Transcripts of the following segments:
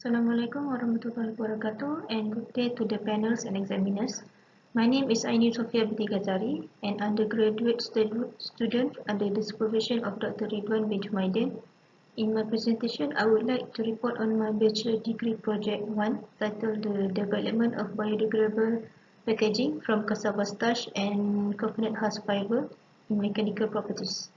Assalamualaikum warahmatullahi wabarakatuh and good day to the panels and examiners. My name is Ainin Sofiya binti Gazari, an undergraduate student under the supervision of Dr. Ridhwan bin Jumaidin. In my presentation, I would like to report on my Bachelor degree project 1 titled The Development of Biodegradable Packaging from Cassava Starch and Coconut Husk Fibre in Mechanical Properties.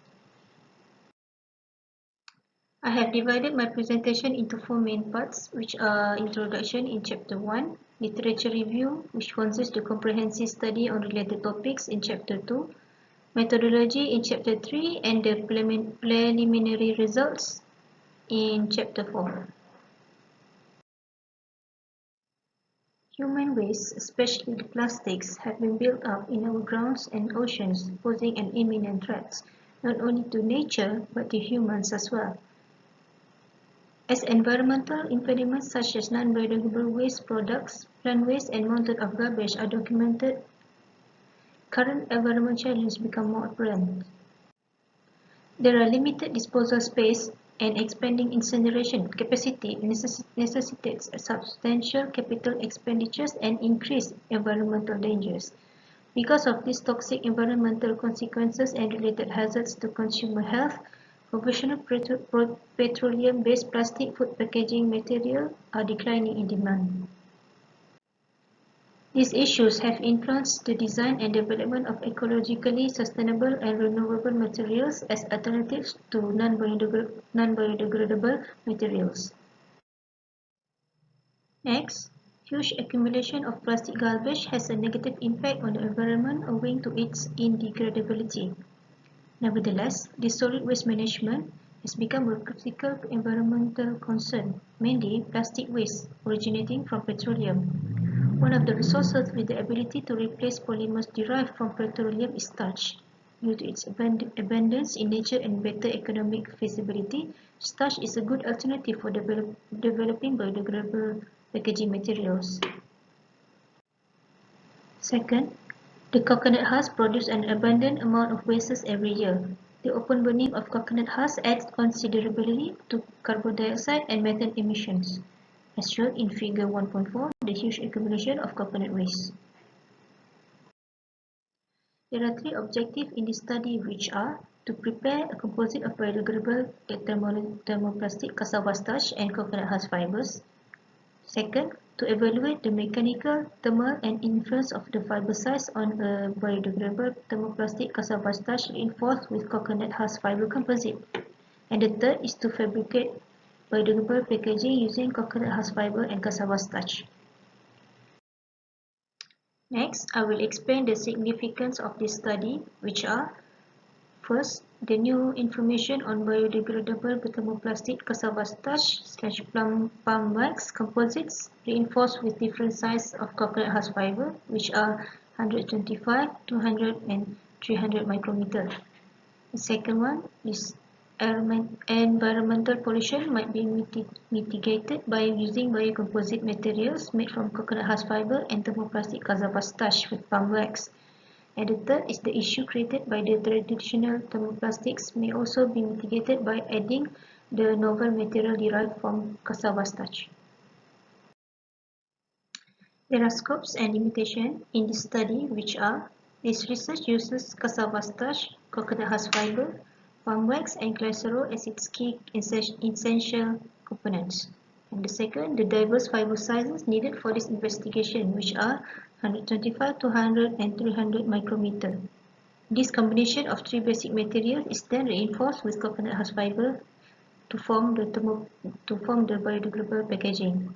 I have divided my presentation into four main parts, which are introduction in chapter 1, literature review, which consists the comprehensive study on related topics in chapter 2, methodology in chapter 3, and the preliminary results in chapter 4. Human waste, especially the plastics, have been built up in our grounds and oceans, posing an imminent threat, not only to nature, but to humans as well. As environmental impediments such as non-biodegradable waste products, plant waste and mountain of garbage are documented, current environmental challenges become more apparent. There are limited disposal space and expanding incineration capacity necessitates substantial capital expenditures and increased environmental dangers. Because of these toxic environmental consequences and related hazards to consumer health, conventional petroleum-based plastic food packaging material are declining in demand. These issues have influenced the design and development of ecologically sustainable and renewable materials as alternatives to non-biodegradable materials. Next, huge accumulation of plastic garbage has a negative impact on the environment owing to its indegradability. Nevertheless, the solid waste management has become a critical environmental concern, mainly plastic waste originating from petroleum. One of the resources with the ability to replace polymers derived from petroleum is starch. Due to its abundance in nature and better economic feasibility, starch is a good alternative for developing biodegradable packaging materials. Second, the coconut husk produces an abundant amount of wastes every year. The open burning of coconut husk adds considerably to carbon dioxide and methane emissions, as shown in Figure 1.4, the huge accumulation of coconut waste. There are three objectives in this study, which are to prepare a composite of biodegradable thermoplastic cassava starch and coconut husk fibers. Second, to evaluate the mechanical, thermal, and influence of the fiber size on a biodegradable thermoplastic cassava starch reinforced with coconut husk fiber composite. And the third is to fabricate biodegradable packaging using coconut husk fiber and cassava starch. Next, I will explain the significance of this study, which are: first, the new information on biodegradable thermoplastic cassava starch/palm wax composites reinforced with different sizes of coconut husk fiber, which are 125, 200, and 300 micrometer. The second one is environmental pollution might be mitigated by using biocomposite materials made from coconut husk fiber and thermoplastic cassava starch with palm wax. And the third is the issue created by the traditional thermoplastics may also be mitigated by adding the novel material derived from cassava starch. There are scopes and limitations in this study, which are: this research uses cassava starch, coconut husk fiber, palm wax, and glycerol as its key essential components. And the second, the diverse fiber sizes needed for this investigation, which are 125, 200, and 300 micrometer. This combination of three basic materials is then reinforced with coconut husk fiber to form the biodegradable packaging.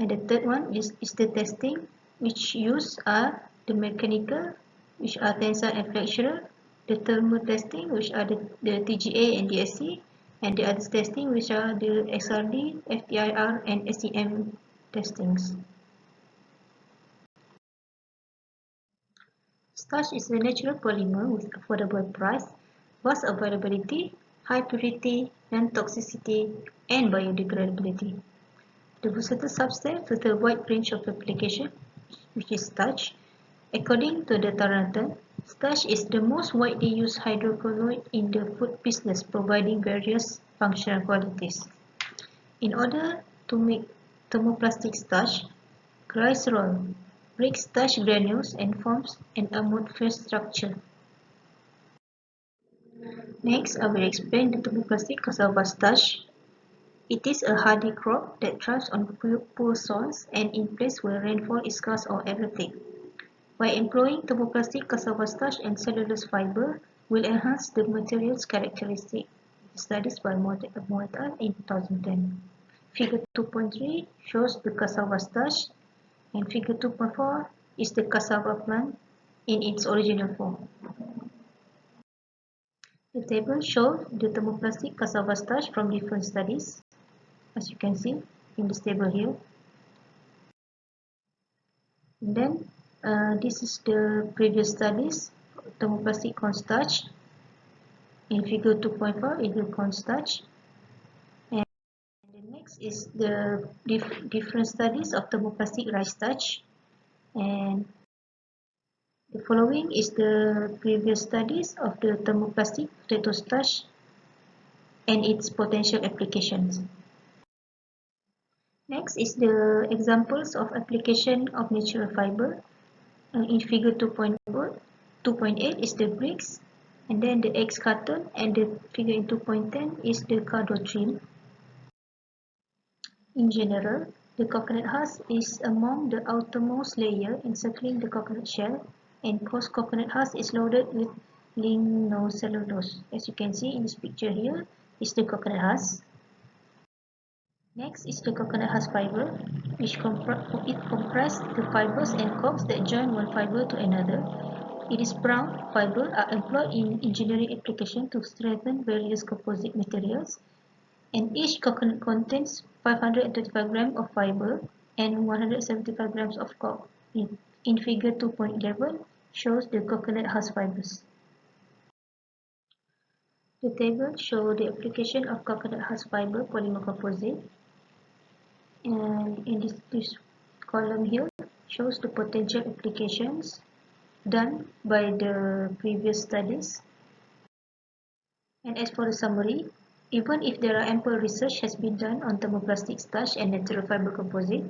And the third one is the testing, which use are the mechanical, which are tensile and flexural, the thermal testing, which are the TGA and DSC, and the other testing, which are the XRD, FTIR, and SEM testings. Starch is a natural polymer with affordable price, vast availability, high purity, non-toxicity, and biodegradability. The versatile substance with a wide range of application, which is starch. According to the Tarantan, starch is the most widely used hydrocolloid in the food business, providing various functional qualities. In order to make thermoplastic starch, glycerol breaks starch granules and forms an amorphous structure. Next, I will explain the thermoplastic cassava starch. It is a hardy crop that thrives on poor soils and in places where rainfall is scarce or erratic. By employing thermoplastic cassava starch and cellulose fiber will enhance the material's characteristic. Studies by Moetal in 2010. Figure 2.3 shows the cassava starch and figure 2.4 is the cassava plant in its original form. The table shows the thermoplastic cassava starch from different studies, as you can see in this table here. And then this is the previous studies, thermoplastic cornstarch. In figure 2.4 is the cornstarch. And the next is the different studies of thermoplastic rice starch. And the following is the previous studies of the thermoplastic potato starch and its potential applications. Next is the examples of application of natural fiber. In figure 2.8 is the bricks, and then the egg carton, and the figure in 2.10 is the cardboard trim. In general, the coconut husk is among the outermost layer encircling the coconut shell, and coarse coconut husk is loaded with lignocellulose. As you can see in this picture here is the coconut husk. Next is the coconut husk fiber, which comprises the fibers and cogs that join one fiber to another. It is brown fiber are employed in engineering application to strengthen various composite materials, and each coconut contains 525 grams of fiber and 175 grams of cog. In figure 2.11 shows the coconut husk fibers. The table shows the application of coconut husk fiber polymer composite. And in this column here shows the potential applications done by the previous studies. And as for the summary, even if there are ample research has been done on thermoplastic starch and natural fiber composite,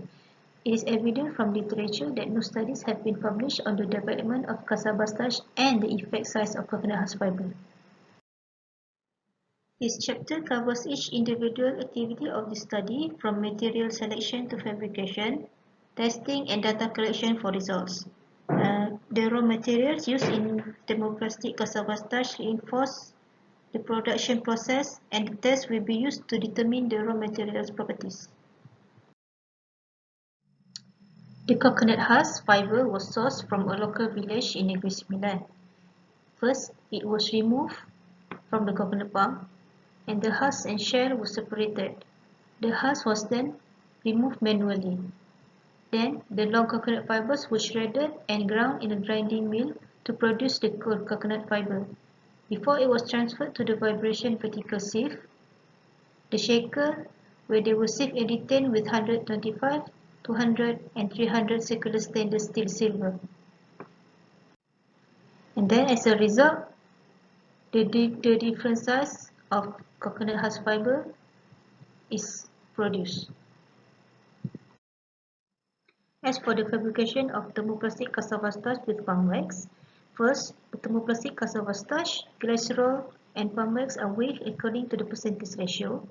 it is evident from literature that no studies have been published on the development of cassava starch and the effect size of coconut husk fiber. This chapter covers each individual activity of the study, from material selection to fabrication, testing and data collection for results. The raw materials used in thermoplastic cassava starch reinforce the production process, and the test will be used to determine the raw materials properties. The coconut husk fiber was sourced from a local village in Negeri Sembilan. First, it was removed from the coconut palm, and the husk and shell were separated. The husk was then removed manually. Then, the long coconut fibers were shredded and ground in a grinding mill to produce the coconut fiber. Before it was transferred to the vibration vertical sieve, the shaker, where they were sieved and retained with 125, 200 and 300 circular stainless steel silver. And then as a result, the different size of coconut husk fiber is produced. As for the fabrication of thermoplastic cassava starch with palm wax, first, the thermoplastic cassava starch, glycerol and palm wax are weighed according to the percentage ratio.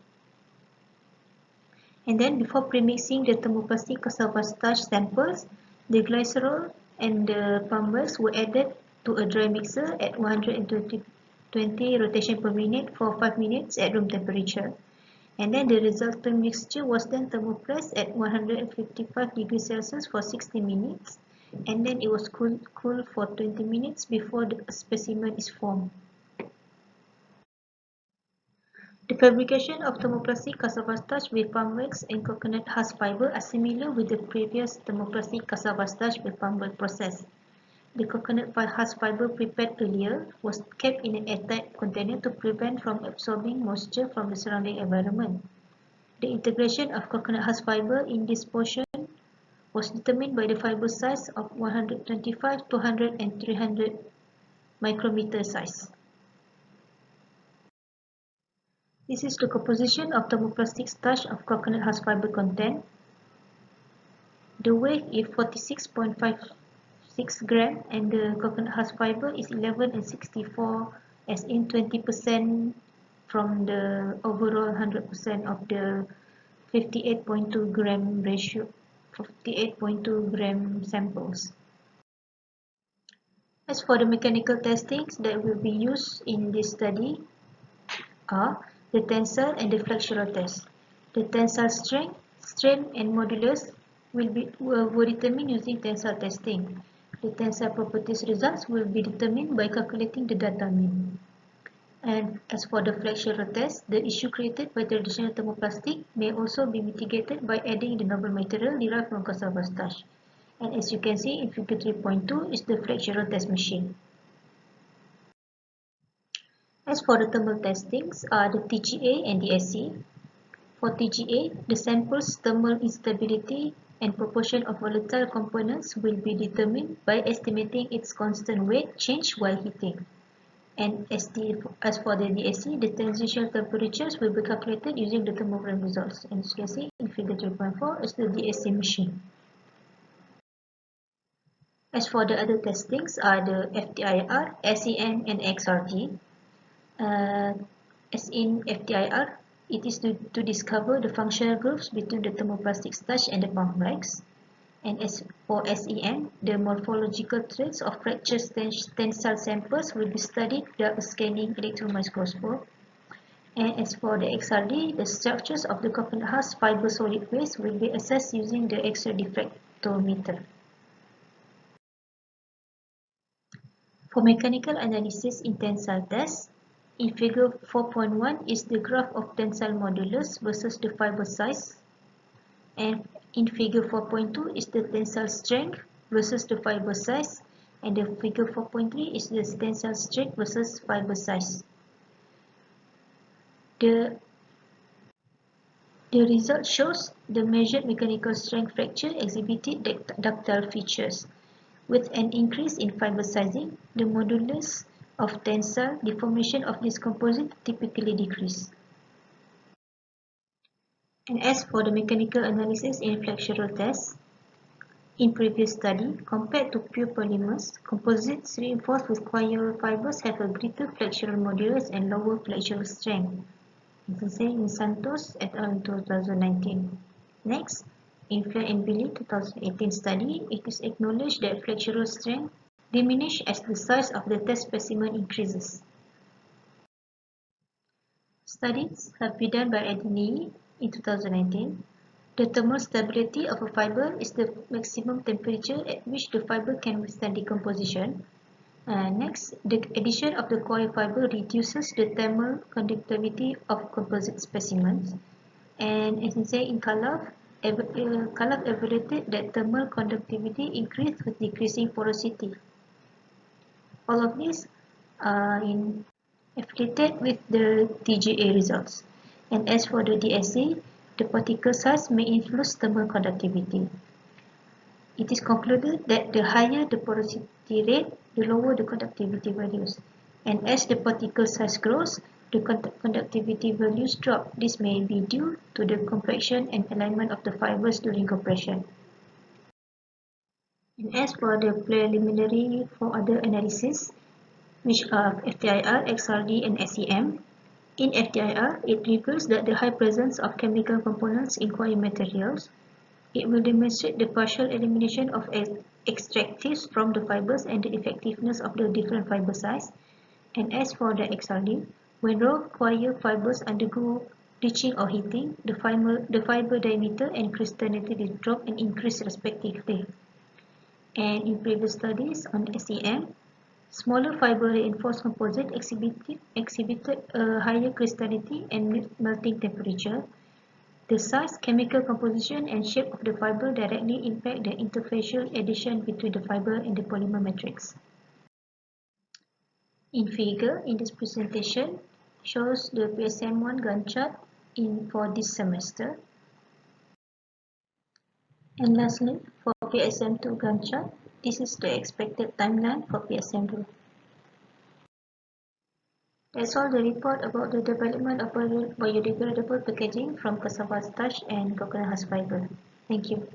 And then before premixing the thermoplastic cassava starch samples, the glycerol and the palm wax were added to a dry mixer at 120 rotation per minute for 5 minutes at room temperature. And then the resultant mixture was then thermopressed at 155 degrees Celsius for 60 minutes, and then it was cooled for 20 minutes before the specimen is formed. The fabrication of thermoplastic cassava starch with palm wax and coconut husk fiber are similar with the previous thermoplastic cassava starch with palm wax process. The coconut husk fiber prepared earlier was kept in an airtight container to prevent from absorbing moisture from the surrounding environment. The integration of coconut husk fiber in this portion was determined by the fiber size of 125, 200 and 300 micrometer size. This is the composition of thermoplastic starch of coconut husk fiber content. The weight is 46.56 gram and the coconut husk fiber is 11 and 64, as in 20% from the overall 100% of the 58.2 gram ratio, 58.2 gram samples. As for the mechanical testings that will be used in this study are the tensile and the flexural test. The tensile strength, strain and modulus were determined using tensile testing. The tensile properties results will be determined by calculating the data mean. And as for the flexural test, the issue created by traditional thermoplastic may also be mitigated by adding the novel material derived from cassava starch. And as you can see in figure 3.2 is the flexural test machine. As for the thermal testings are the TGA and the SE. For TGA, the sample's thermal instability and proportion of volatile components will be determined by estimating its constant weight change while heating. And as for the DSE, the transition temperatures will be calculated using the thermogram results. And as you can see in figure 3.4 is the DSE machine. As for the other testings are the FTIR, SEM and XRT. As in FTIR, it is to discover the functional groups between the thermoplastic starch and the pump wax. And as for SEM, the morphological traits of fracture tensile samples will be studied via a scanning electron microscope. And as for the XRD, the structures of the coconut husk fiber solid phase will be assessed using the X-ray diffractometer. For mechanical analysis in tensile tests, in figure 4.1 is the graph of tensile modulus versus the fiber size, and in figure 4.2 is the tensile strength versus the fiber size, and the figure 4.3 is the tensile strength versus fiber size. The result shows the measured mechanical strength fracture exhibited ductile features. With an increase in fiber sizing, the modulus of tensile deformation of this composite typically decrease. And as for the mechanical analysis in flexural tests, in previous study, compared to pure polymers, composites reinforced with coir fibers have a greater flexural modulus and lower flexural strength. As I say in Santos et al. 2019. Next, in Fleur and Billy 2018 study, it is acknowledged that flexural strength diminishes as the size of the test specimen increases. Studies have been done by Ainin in 2019. The thermal stability of a fiber is the maximum temperature at which the fiber can withstand decomposition. Next, the addition of the coir fiber reduces the thermal conductivity of composite specimens. And as I say in Khalaf evaluated that thermal conductivity increased with decreasing porosity. All of these are affiliated with the TGA results. And as for the DSA, the particle size may influence thermal conductivity. It is concluded that the higher the porosity rate, the lower the conductivity values. And as the particle size grows, the conductivity values drop. This may be due to the compaction and alignment of the fibers during compression. And as for the preliminary for other analysis, which are FTIR, XRD, and SEM, in FTIR, it reveals that the high presence of chemical components in coir materials. It will demonstrate the partial elimination of extractives from the fibers and the effectiveness of the different fiber size. And as for the XRD, when raw coir fibers undergo bleaching or heating, the fiber diameter and crystallinity will drop and increase respectively. And in previous studies on SEM, smaller fiber reinforced composite exhibited a higher crystallinity and melting temperature. The size, chemical composition, and shape of the fiber directly impact the interfacial adhesion between the fiber and the polymer matrix. In figure, in this presentation, shows the PSM1 Gantt chart for this semester. And lastly, for PSM2 Gantt chart, this is the expected timeline for PSM2. That's all the report about the development of biodegradable packaging from cassava starch and coconut husk fiber. Thank you.